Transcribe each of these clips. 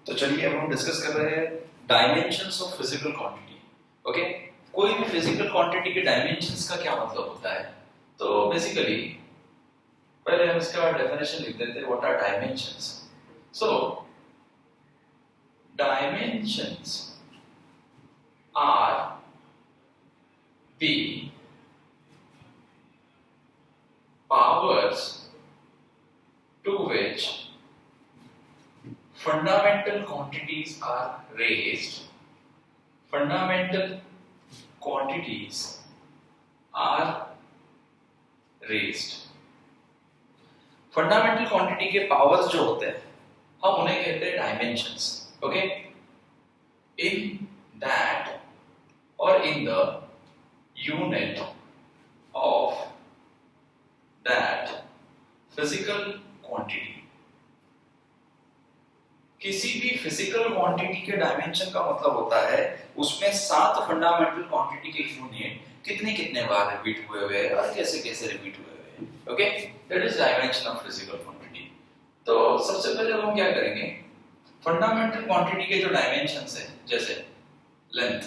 तो चलिए अब हम डिस्कस कर रहे हैं dimensions of physical quantity. Okay, कोई भी फिजिकल क्वांटिटी के डायमेंशंस का क्या मतलब होता है? तो बेसिकली पहले हम इसका डेफिनेशन लिख देते हैं, what are dimensions. So dimensions are the powers to which fundamental quantities are raised. Fundamental quantities are raised. Fundamental quantity के पावर्स जो होते हैं हम उन्हें कहते हैं डायमेंशंस। ओके, इन दैट और in the unit of that physical quantity। किसी भी फिजिकल क्वांटिटी के डायमेंशन का मतलब होता है उसमें 7 फंडामेंटल क्वांटिटी के यूनिट कितने कितने बार रिपीट हुए हैं और कैसे कैसे रिपीट हुए हैं। Okay, that is dimension of physical quantity. तो सबसे पहले हम क्या करेंगे, फंडामेंटल क्वांटिटी के जो डायमेंशंस है जैसे लेंथ,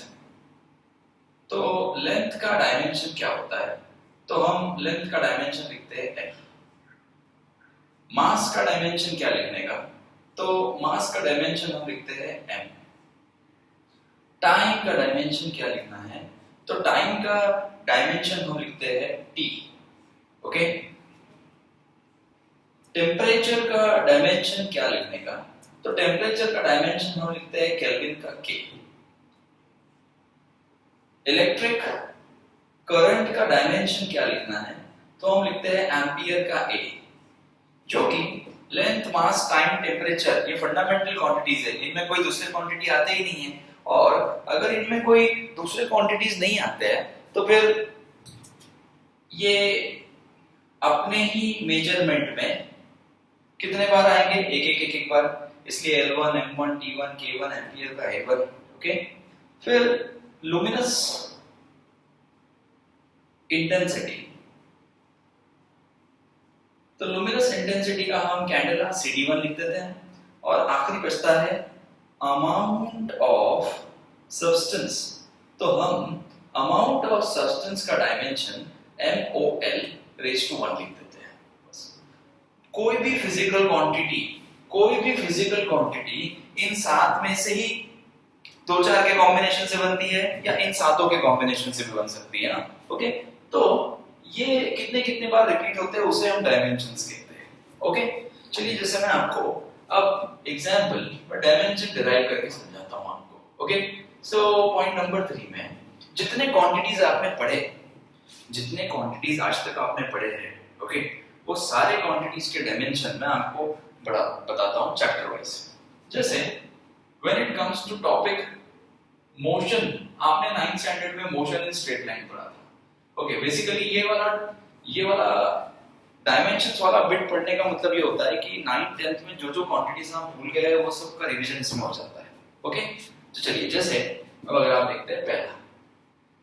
तो लेंथ का डायमेंशन क्या होता है? तो हम लेंथ का डायमेंशन लिखते हैं l। मास का डायमेंशन क्या लिखने का? तो मास का डायमेंशन हम लिखते हैं m। टाइम का डायमेंशन क्या लिखना है? तो टाइम का डायमेंशन हम लिखते हैं t। ओके, टेम्परेचर का डायमेंशन क्या लिखने का? तो टेम्परेचर का डायमेंशन हम लिखते हैं केल्विन का k। इलेक्ट्रिक करंट का डायमेंशन क्या लिखना है? तो हम लिखते हैं एम्पियर का A, जो कि लेंथ, मास, टाइम, टेम्परेचर ये फंडामेंटल क्वांटिटीज है, इनमें कोई दूसरे क्वांटिटी आते ही नहीं है। और अगर इनमें कोई दूसरे क्वांटिटीज नहीं आते हैं तो फिर ये अपने ही मेजरमेंट में कितने बार आएंगे? एक बार। इसलिए L1, M1, T1, K1 ampere का A1। ओके, फिर लुमिनस इंटेंसिटी, तो लुमिनस इंटेंसिटी का हम कैंडेला CD1 लिख देते हैं। और आखिरी बचता है अमाउंट ऑफ सब्सटेंस, तो हम अमाउंट ऑफ सब्सटेंस का डायमेंशन MOL रेज़ टू 1 लिख देते हैं। बस, कोई भी फिजिकल क्वांटिटी इन 7 में से ही 2-4 के कॉम्बिनेशन से बनती है या इन 7 के कॉम्बिनेशन से भी बन सकती है ना। ओके, तो ये कितने कितने बार रिपीट होते हैं उसे हम डायमेंशंस कहते हैं। ओके, चलिए जैसे मैं आपको अब एग्जांपल डायमेंशन डिराइव करके समझाता हूं आपको। ओके, सो पॉइंट नंबर 3 में जितने क्वांटिटीज आपने पढ़े, जितने क्वांटिटीज आज तक आपने पढ़े हैं, ओके, वो सारे क्वांटिटीज के डायमेंशन मैं आपको बड़ा बताता हूं चैप्टर वाइज। जैसे when it comes to topic motion, आपने 9th स्टैंडर्ड में मोशन इन स्ट्रेट लाइन पढ़ा था। ओके, बेसिकली ये वाला डायमेंशंस वाला बिट पढ़ने का मतलब ये होता है कि 9th 10th में जो क्वांटिटीज हम भूल गए हैं वो सब का रिवीजन इसमें हो जाता है। ओके, तो चलिए जैसे अब अगर आप देखते हैं पहला,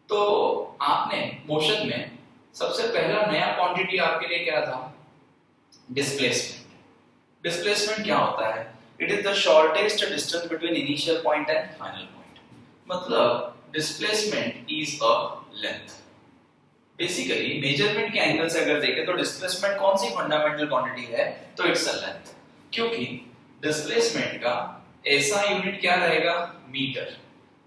तो आपने मोशन में सबसे पहला नया क्वांटिटी आपके लिए क्या था? डिस्प्लेसमेंट। डिस्प्लेसमेंट क्या होता है? It is the shortest distance between initial point and final point. मतलब displacement is a length. Basically measurement के एंगल से अगर देखें तो डिस्प्लेसमेंट कौन सी फंडामेंटल क्वांटिटी है? तो इट्स अ लेंथ, क्योंकि डिस्प्लेसमेंट का ऐसा यूनिट क्या रहेगा? मीटर।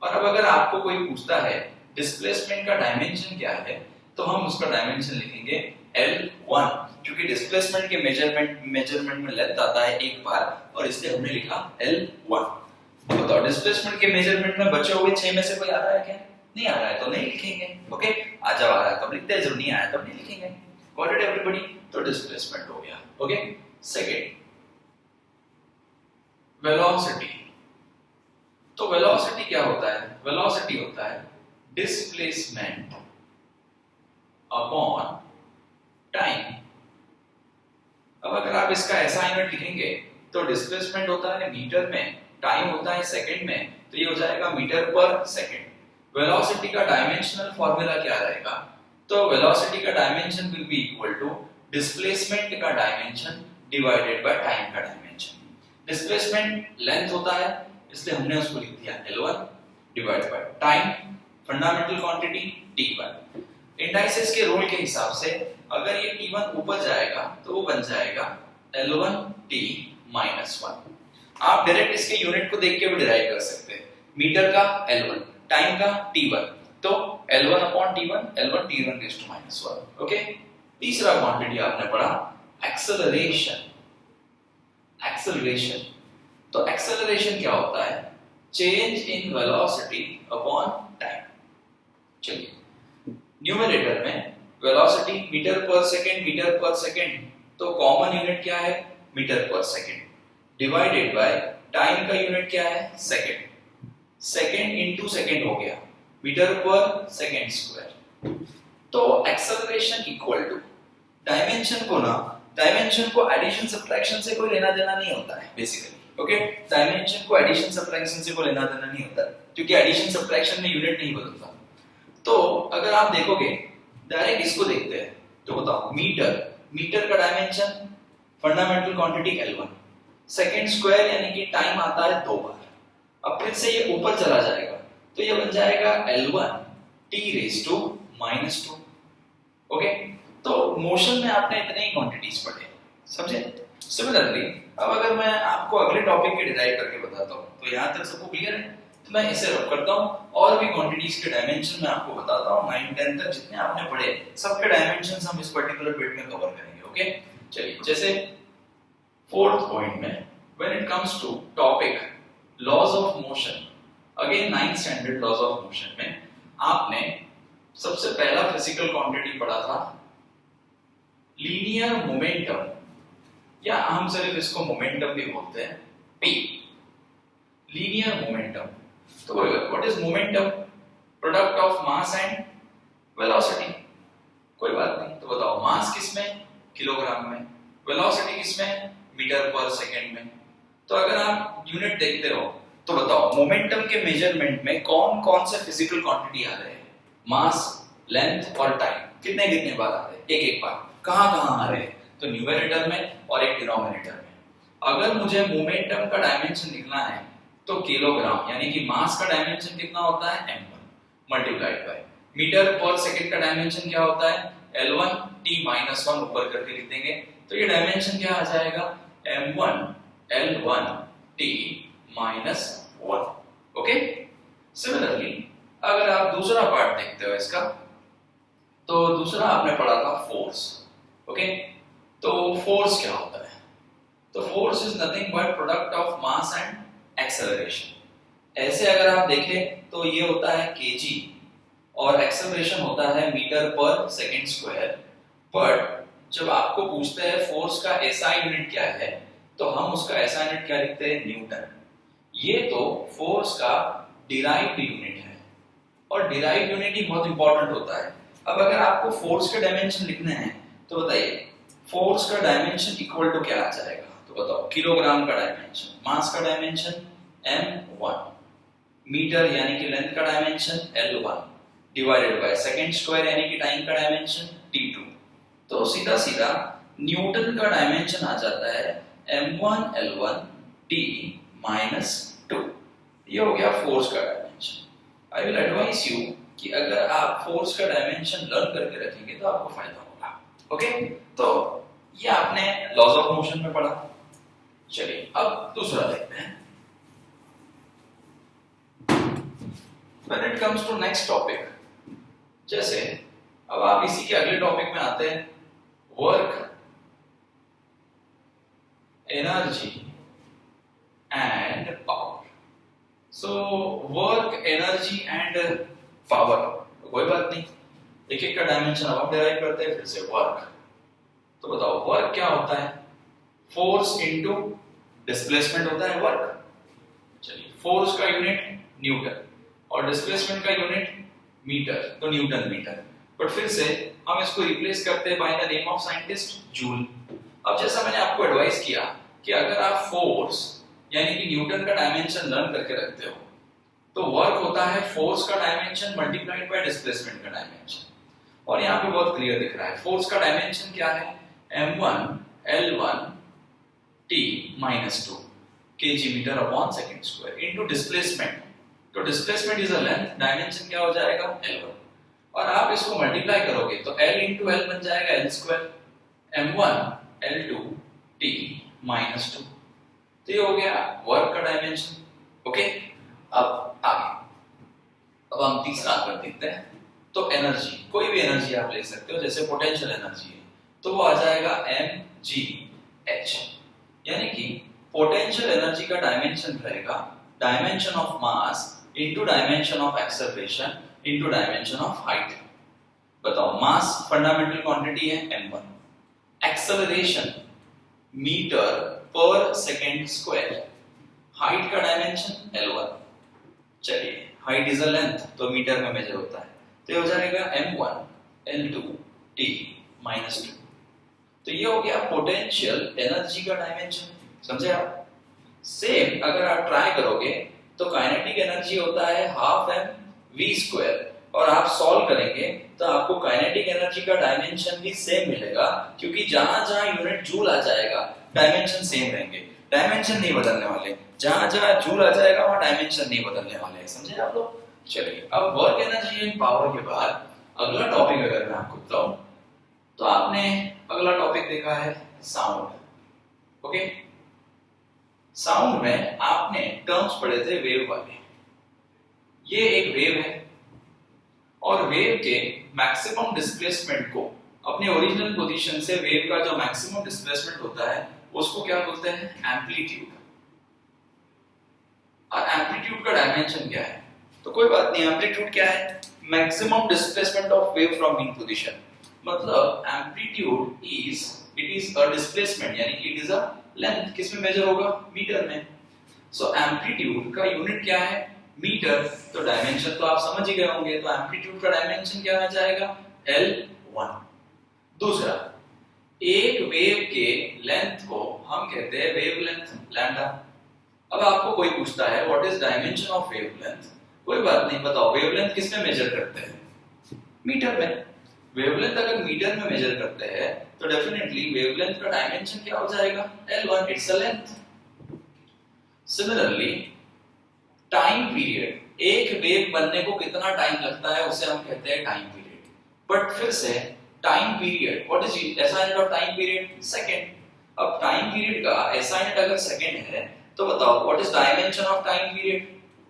और अब अगर आपको कोई पूछता है डिस्प्लेसमेंट का डायमेंशन क्या है, तो हम उसका डायमेंशन लिखेंगे L1, क्योंकि डिस्प्लेसमेंट के मेजरमेंट में लेंथ आता है एक बार और इसलिए हमने लिखा L1। बताओ डिस्प्लेसमेंट के मेजरमेंट में बचे हुए 6 में से कोई आ रहा है क्या? नहीं आ रहा है तो नहीं लिखेंगे। ओके, आ जब आ रहा है तब लिखते हैं, जब नहीं आया तब नहीं लिखेंगे। Got it everybody? तो डिस्प्लेसमेंट हो गया। Okay, second velocity. तो वेलोसिटी क्या होता है? वेलोसिटी होता है डिस्प्लेसमेंट अपॉन टाइम। अब अगर आप इसका ऐसा यूनिट लिखेंगे तो डिस्प्लेसमेंट होता है मीटर में, टाइम होता है सेकंड में, तो ये हो जाएगा मीटर पर सेकंड। वेलोसिटी का डायमेंशनल फार्मूला क्या रहेगा? तो वेलोसिटी का dimension will be equal to displacement का डायमेंशन डिवाइडेड बाय टाइम का डायमेंशन। डिस्प्लेसमेंट लेंथ होता है, इसलिए हमने उसको लिख दिया L1 divide by time, fundamental quantity T1। Indices के रूल के हिसाब से अगर ये T1 ऊपर जाएगा तो वो बन जाएगा L1T माइनस 1। आप डायरेक्ट इसके यूनिट को देख के भी डिराइव कर सकते हैं। मीटर का L1, टाइम का T1, तो L1 upon T1, L1 T1 raise to minus 1। Okay, तीसरा क्वांटिटी आपने पढ़ा एक्सेलरेशन। एक्सेलरेशन, तो एक्सेलरेशन क्या होता है? Change in velocity upon time. चलिए, न्यूमरेटर में वेलोसिटी मीटर पर सेकंड, तो कॉमन यूनिट क्या है? Metre per second, divided by time का यूनिट क्या है? सेकंड। सेकंड इनटू सेकंड हो गया मीटर पर सेकंड स्क्वायर। तो एक्सेलरेशन इक्वल टू डायमेंशन को एडिशन सब्ट्रैक्शन से कोई लेना देना नहीं होता है बेसिकली। ओके, डायमेंशन को एडिशन सब्ट्रैक्शन से कोई लेना देना नहीं होता क्योंकि एडिशन सब्ट्रैक्शन में यूनिट नहीं बदलता। तो अगर आप देखोगे, डायरेक्ट इसको देखते हैं तो बताओ, मीटर का dimension fundamental quantity L1, second square यानी कि टाइम आता है 2 बार। अब फिर से ये ऊपर चला जाएगा तो ये बन जाएगा L1 T raise to minus 2। Okay, तो मोशन में आपने इतने ही क्वांटिटीज पढ़े, समझे? सिमिलरली अब अगर मैं आपको अगले टॉपिक के डिराइव करके बताता हूँ तो यहाँ तक सबको क्लियर है? तो मैं इसे रब करता हूँ और भी क्वांटिटीज के डायमेंशन मैं आपको बताता हूँ। 9-10 तक जितने आपने पढ़े सबके डायमेंशंस हम इस पर्टिकुलर बिट में कवर करेंगे। ओके, चलिए, जैसे फोर्थ पॉइंट में when it comes to topic laws of motion, again 9th standard laws of motion में आपने सबसे पहला फिजिकल क्वांटिटी पढ़ा था लीनियर मोमेंटम, या हम सिर्फ इसको मोमेंटम भी बोलते हैं, P, लीनियर मोमेंटम। तो what is momentum? Product of mass and velocity. कोई बात नहीं, तो बताओ मास किसमें? किलोग्राम में। वेलोसिटी किसमें? मीटर पर सेकंड में। तो अगर आप यूनिट देखते हो तो बताओ मोमेंटम के मेजरमेंट में कौन कौन से फिजिकल क्वांटिटी आ रहे हैं? मास, लेंथ और टाइम कितने कितने बार आ रहे हैं? एक बार। कहां कहां आ रहे हैं? तो न्यूमरेटर में और एक डिनोमिनेटर में। अगर मुझे मोमेंटम का डायमेंशन लिखना है तो किलोग्राम यानी कि मास का डायमेंशन कितना होता है? m1 multiplied by metre per second का डायमेंशन क्या होता है? L1 T माइनस 1 ऊपर करके लिख देंगे तो ये डायमेंशन क्या आ जाएगा? m1 L1 T minus 1। Okay, similarly अगर आप दूसरा पार्ट देखते हो इसका, तो दूसरा आपने पढ़ा था फोर्स। ओके, तो फोर्स क्या होता है? तो force is nothing but product of mass and acceleration. ऐसे अगर आप देखें तो ये होता है kg और एक्सेलरेशन होता है metre per second square. But जब आपको पूछते हैं फोर्स का SI यूनिट क्या है तो हम उसका SI यूनिट क्या लिखते हैं? न्यूटन। ये तो फोर्स का डिराइव्ड यूनिट है और डिराइव्ड यूनिट ही बहुत इंपॉर्टेंट होता है। अब अगर आपको फोर्स के डायमेंशन लिखने हैं तो बताइए फोर्स का डायमेंशन इक्वल टू क्या आ जाएगा? तो बताओ, किलोग्राम का डायमेंशन, मास का डायमेंशन m1, मीटर यानी कि लेंथ का dimension L1 divided by second square यानी कि टाइम का डायमेंशन T2। तो सीधा सीधा न्यूटन का डायमेंशन आ जाता है m1 L1 T माइनस 2। ये हो गया फोर्स का dimension. I will advice you कि अगर आप फोर्स का डायमेंशन लर्न करके रखेंगे तो आपको फायदा होगा। ओके, तो ये आपने लॉज ऑफ मोशन में पढ़ा। चलिए अब दूसरा देखते हैं। When it comes to next topic, जैसे अब आप इसी के अगले टॉपिक में आते हैं, work, energy and power. So work, energy and power, कोई बात नहीं, एक एक का डायमेंशन अब हम डिराइव करते हैं। फिर से वर्क, तो बताओ वर्क क्या होता है? फोर्स इनटू डिस्प्लेसमेंट होता है वर्क। चलिए, फोर्स का यूनिट न्यूटन और डिस्प्लेसमेंट का यूनिट मीटर, तो न्यूटन मीटर। बट फिर से हम इसको रिप्लेस करते हैं by the name of scientist joule. अब जैसा मैंने आपको एडवाइस किया कि अगर आप फोर्स यानी कि न्यूटन का डायमेंशन लर्न करके रखते हो तो वर्क होता है फोर्स का डायमेंशन मल्टीप्लाइड बाय डिस्प्लेसमेंट का डायमेंशन। और यहाँ पे बहुत क्लियर दिख रहा है फोर्स का डायमेंशन क्या है? m1 L1 T minus 2। kg metre upon second square into displacement. तो displacement is a length, dimension क्या हो जाएगा L1, और आप इसको मल्टीप्लाई करोगे तो L इंटू L बन जाएगा L square m1 L2 t minus 2। तो ये हो गया वर्क का डायमेंशन। ओके, अब आगे, अब हम तीसरा आंकड़ा देखते हैं। तो एनर्जी, कोई भी एनर्जी आप ले सकते हो, जैसे पोटेंशियल एनर्जी है तो वो आ जाएगा mgh, यानी कि पोटेंशियल एनर्जी का डायमेंशन रहेगा dimension of mass into dimension of acceleration into dimension of height. बताओ, मास फंडामेंटल क्वांटिटी है m1, acceleration metre per second square, height का डायमेंशन L1। चलिए, हाइट इज अ लेंथ तो मीटर में मेजर होता है, तो ये हो जाएगा m1 L2 t माइनस 2। तो ये हो गया पोटेंशियल एनर्जी का डायमेंशन, समझे आप? सेम अगर आप ट्राई करोगे तो काइनेटिक एनर्जी होता है हाफ m v स्क्वायर, और आप सॉल्व करेंगे तो आपको काइनेटिक एनर्जी का डायमेंशन भी सेम मिलेगा, क्योंकि जहां जहां यूनिट जूल आ जाएगा डायमेंशन सेम रहेंगे, डायमेंशन नहीं बदलने वाले। जहां जहां जूल आ जाएगा वहां डायमेंशन नहीं बदलने वाले हैं, समझे आप लोग? चलिए, अब वर्क एनर्जी एंड पावर के बाद अगला टॉपिक अगर मैं आपको बताऊं तो आपने अगला टॉपिक देखा है साउंड। ओके, साउंड में आपने टर्म्स पढ़े थे वेव वाले। ये एक वेव है और वेव के मैक्सिमम डिस्प्लेसमेंट को अपने ओरिजिनल पोजीशन से वेव का जो मैक्सिमम डिस्प्लेसमेंट होता है उसको क्या बोलते हैं? एम्पलीट्यूड। और एम्पलीट्यूड का डायमेंशन क्या है? तो कोई बात नहीं, एम्पलीट्यूड क्या है? Maximum displacement of wave from mean position. मतलब एम्पलीट्यूड इज अ डिस्प्लेसमेंट, यानी कि इट इज अ लेंथ। किस में मेजर होगा? मीटर में। सो एम्पलीट्यूड का यूनिट क्या है? मीटर। तो डायमेंशन तो आप समझ ही गए होंगे, तो एम्पलीट्यूड का डायमेंशन क्या आ जाएगा? L1। दूसरा, एक वेव के लेंथ को हम कहते हैं वेव लेंथ, लैम्डा। अब आपको कोई पूछता है what is dimension of wave length, कोई बात नहीं, बताओ वेव लेंथ किस में मेजर करते हैं? मीटर में। वेवलेंथ अगर मीटर में मेजर करते हैं तो डेफिनेटली वेवलेंथ का डायमेंशन क्या हो जाएगा? L1, it's a length. Similarly time period, एक वेव बनने को कितना टाइम लगता है उसे हम कहते हैं टाइम पीरियड। बट फिर से time period, what is SI unit of time period? Second. अब टाइम पीरियड का एसआई यूनिट अगर सेकंड है तो बताओ what is dimension of time period?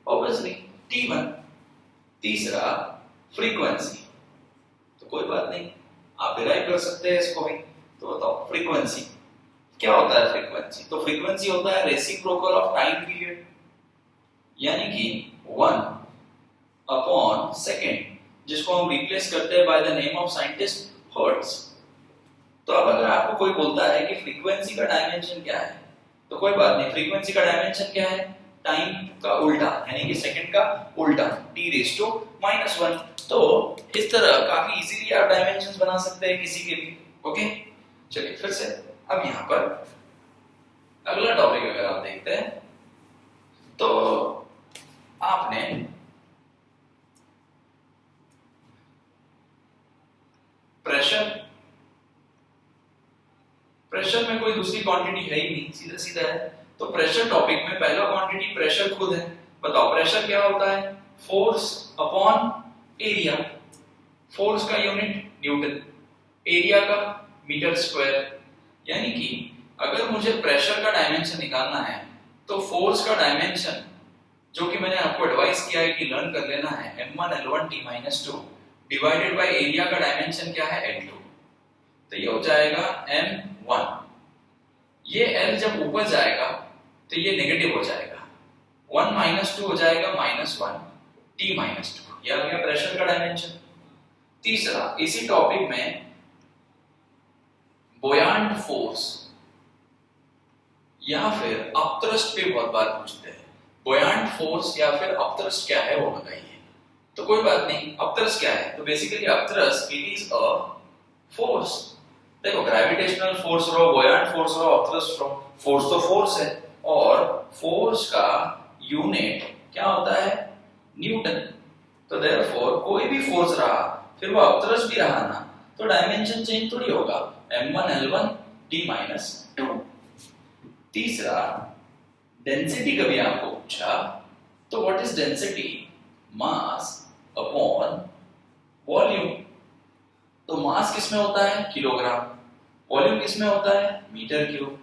Obviously t1। तीसरा, फ्रीक्वेंसी। तो कोई बात नहीं, आप डिराइव कर सकते हैं इसको भी। तो बताओ फ्रीक्वेंसी क्या होता है? फ्रीक्वेंसी तो फ्रीक्वेंसी होता है रेसिप्रोकल ऑफ टाइम पीरियड, यानी कि 1 अपॉन सेकंड, जिसको हम रिप्लेस करते हैं by the name of scientist hertz. तो अब अगर आपको कोई बोलता है कि फ्रीक्वेंसी का डायमेंशन क्या है, तो कोई बात नहीं, फ्रीक्वेंसी का डायमेंशन क्या है? टाइम का उल्टा, यानी कि सेकंड का उल्टा, t⁻⁻1। तो इस तरह काफी इजीली आप डायमेंशंस बना सकते हैं किसी के भी। ओके, चलिए फिर से अब यहां पर अगला टॉपिक अगर आप देखते हैं तो आपने प्रेशर में कोई दूसरी क्वांटिटी है ही नहीं, सीधा सीधा है। तो प्रेशर टॉपिक में पहला क्वांटिटी प्रेशर खुद है। बताओ प्रेशर क्या होता है? Force upon area. फोर्स का यूनिट न्यूटन, एरिया का मीटर स्क्वायर। यानी कि अगर मुझे प्रेशर का डायमेंशन निकालना है तो फोर्स का डायमेंशन, जो कि मैंने आपको एडवाइस किया है कि लर्न कर लेना है, m1 L1 t-2 divided by area का डायमेंशन क्या है? L2। तो ये हो जाएगा m1। ये L जब ऊपर जाएगा तो ये नेगेटिव हो जाएगा, 1 - 2 हो जाएगा -1 t-2। यह हो गया प्रेशर का डायमेंशन। तीसरा, इसी टॉपिक में बुयांट फोर्स या फिर अपथ्रस्ट पे बहुत बार पूछते हैं। बुयांट फोर्स या फिर अपथ्रस्ट क्या है वो बताइए। तो कोई बात नहीं, अपथ्रस्ट क्या है? तो basically upthrust it is a force. देखो ग्रेविटेशनल फोर्स रहो, बुयांट फोर्स रहो, अपथ्रस्ट रहो, फोर्स तो फोर्स है, और फोर्स का यूनिट क्या होता है? न्यूटन। तो देयरफॉर कोई भी फोर्स रहा, फिर वो अपथ्रस्ट भी रहा ना, तो डायमेंशन चेंज थोड़ी होगा, m1 L1 t-2। तीसरा, डेंसिटी कभी आपको पूछा तो what is density? Mass upon volume. तो मास किसमें होता है? किलोग्राम। वॉल्यूम किसमें होता है? Metre cube.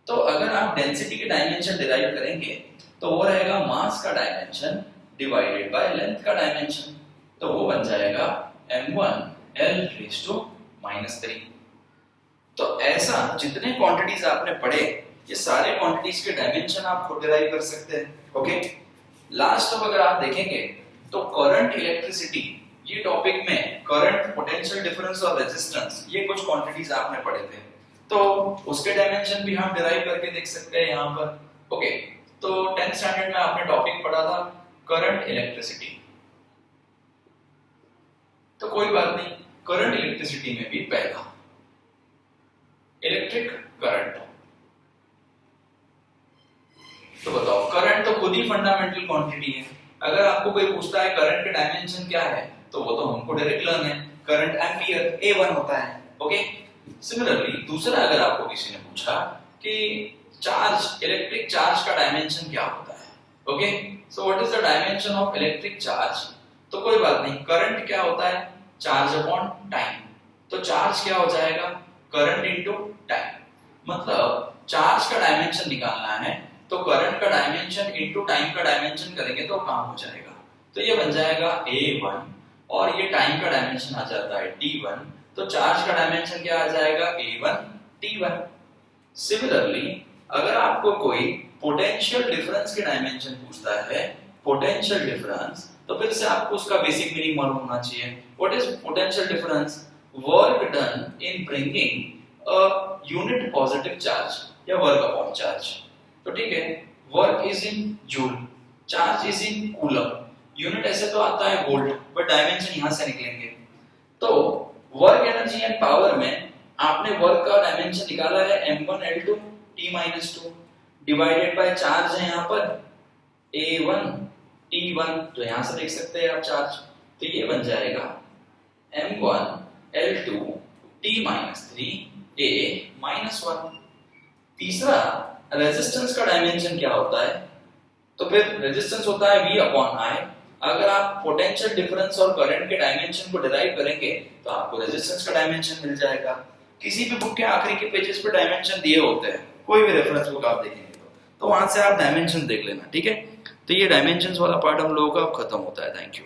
तो अगर आप डेंसिटी के डायमेंशन डिराइव करेंगे तो वो रहेगा मास का डायमेंशन डिवाइडेड बाय लेंथ का डायमेंशन। तो वो बन जाएगा m1 L रेज़ टू -3। तो ऐसा जितने क्वांटिटीज आपने पढ़े ये सारे क्वांटिटीज के डायमेंशन आप खुद डिराइव कर सकते हैं। ओके, लास्ट अब अगर आप देखेंगे तो करंट, इलेक्ट्रिसिटी, ये टॉपिक में करंट, पोटेंशियल डिफरेंस और रेजिस्टेंस, ये कुछ क्वांटिटीज आपने पढ़े थे, तो उसके डायमेंशन भी हम डिराइव करके देख सकते हैं यहाँ पर। ओके, तो 10th स्टैंडर्ड में आपने टॉपिक पढ़ा था करंट, इलेक्ट्रिसिटी। तो कोई बात नहीं, करंट इलेक्ट्रिसिटी में भी पहला इलेक्ट्रिक करंट। तो बताओ, करंट तो खुद ही फंडामेंटल क्वांटिटी है। अगर आपको कोई पूछता है करंट के डायमेंशन क्या है तो वो तो हमको डायरेक्ट लर्न है, करंट एम्पियर A1 होता है। ओके, सिमिलरली दूसरा अगर आपको किसी ने पूछा कि चार्ज, इलेक्ट्रिक चार्ज का डायमेंशन क्या होता है, okay, so what is the dimension of electric charge? तो कोई बात नहीं, करंट क्या होता है? Charge upon time. तो चार्ज क्या हो जाएगा? Current into time. मतलब चार्ज का डायमेंशन निकालना है तो करंट का डायमेंशन इनटू टाइम का डायमेंशन करेंगे तो काम हो जाएगा। तो ये बन जाएगा A1 और ये टाइम का डायमेंशन आ जाता है T1। तो चार्ज का डायमेंशन क्या आ जाएगा? A1 T1। सिमिलरली अगर आपको कोई पोटेंशियल डिफरेंस के डायमेंशन पूछता है, पोटेंशियल डिफरेंस, तो फिर से आपको उसका बेसिक मीनिंग मालूम होना चाहिए। What is potential difference? Work done in bringing a unit positive charge या वर्क अपॉन चार्ज। तो ठीक है, work is in joule, charge is in coulomb. Unit ऐसे तो आता है वोल्ट, बट डायमेंशन यहां से निकलेंगे। तो वर्क, एनर्जी एंड पावर में आपने वर्क का डायमेंशन निकाला है m1 L2 T-2 divided by charge है यहाँ पर A1 T1। तो यहां से देख सकते हैं आप चार्ज। तो ये बन जाएगा m1 L2 T-3 A-1। तीसरा, रेजिस्टेंस का डायमेंशन क्या होता है? तो फिर रेजिस्टेंस होता है V अपॉन I। अगर आप पोटेंशियल डिफरेंस और करंट के डायमेंशन को डिराइव करेंगे तो आपको रेजिस्टेंस का डायमेंशन मिल जाएगा। किसी भी बुक के आखिरी के पेजेस पे डायमेंशन दिए होते हैं, कोई भी रेफरेंस बुक आप देखेंगे तो वहां से आप डायमेंशन देख लेना, ठीक है। तो ये डायमेंशंस वाला पार्ट हम लोगों का अब खत्म होता है। Thank you.